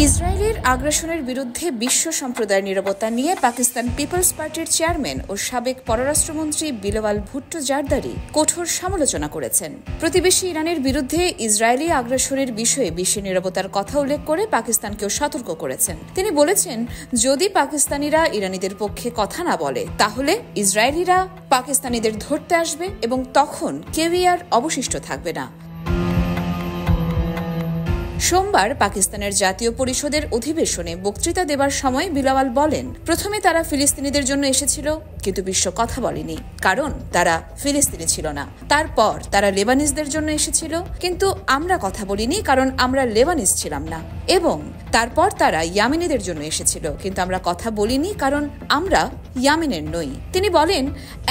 ইসরায়েলের আগ্রাসনের বিরুদ্ধে বিশ্ব সম্প্রদায়ের নীরবতা নিয়ে পাকিস্তান পিপলস পার্টির চেয়ারম্যান ও সাবেক পররাষ্ট্রমন্ত্রী বিলাওয়াল ভুট্টো জারদারি কঠোর সমালোচনা করেছেন। প্রতিবেশী ইরানের বিরুদ্ধে ইসরায়েলি আগ্রাসনের বিষয়ে বিশ্বের নীরবতার কথা উল্লেখ করে পাকিস্তানকেও সতর্ক করেছেন। তিনি বলেছেন, যদি পাকিস্তানিরা ইরানিদের পক্ষে কথা না বলে তাহলে ইসরায়েলিরা পাকিস্তানিদের ধরতে আসবে এবং তখন কেউই আর অবশিষ্ট থাকবে না। সোমবার পাকিস্তানের জাতীয় পরিষদের অধিবেশনে বক্তৃতা দেবার সময় বিলাওয়াল বলেন, প্রথমে তারা ফিলিস্তিনিদের জন্য এসেছিল, কিন্তু বিশ্ব কথা বলেনি, কারণ তারা ফিলিস্তিনি ছিল না। তারপর তারা লেবানিজদের জন্য এসেছিল, কিন্তু আমরা কথা বলিনি, কারণ আমরা লেবানিজ ছিলাম না। এবং তারপর তারা ইয়ামেনিদের জন্য এসেছিল, কিন্তু আমরা কথা বলিনি, কারণ আমরা ইয়ামেনের নই। তিনি বলেন,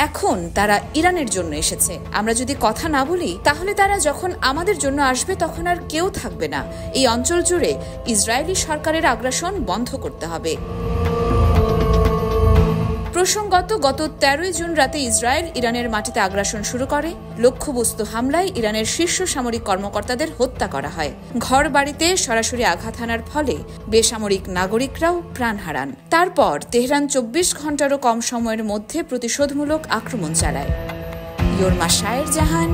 এখন তারা ইরানের জন্য এসেছে। আমরা যদি কথা না বলি তাহলে তারা যখন আমাদের জন্য আসবে তখন আর কেউ থাকবে না। এই অঞ্চল জুড়ে ইসরায়েলি সরকারের আগ্রাসন বন্ধ করতে হবে। প্রসঙ্গত, গত 13 জুন রাতে ইসরায়েল ইরানের মাটিতে আগ্রাসন শুরু করে। লক্ষ্যবস্তু হামলায় ইরানের শীর্ষ সামরিক কর্মকর্তাদের হত্যা করা হয়। ঘর বাড়িতে সরাসরি আঘাত হানার ফলে বেসামরিক নাগরিকরাও প্রাণ হারান। তারপর তেহরান 24 ঘন্টারও কম সময়ের মধ্যে প্রতিশোধমূলক আক্রমণ চালায়। ইয়োরমা শায়ের জাহান,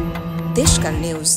দেশকাল নিউজ।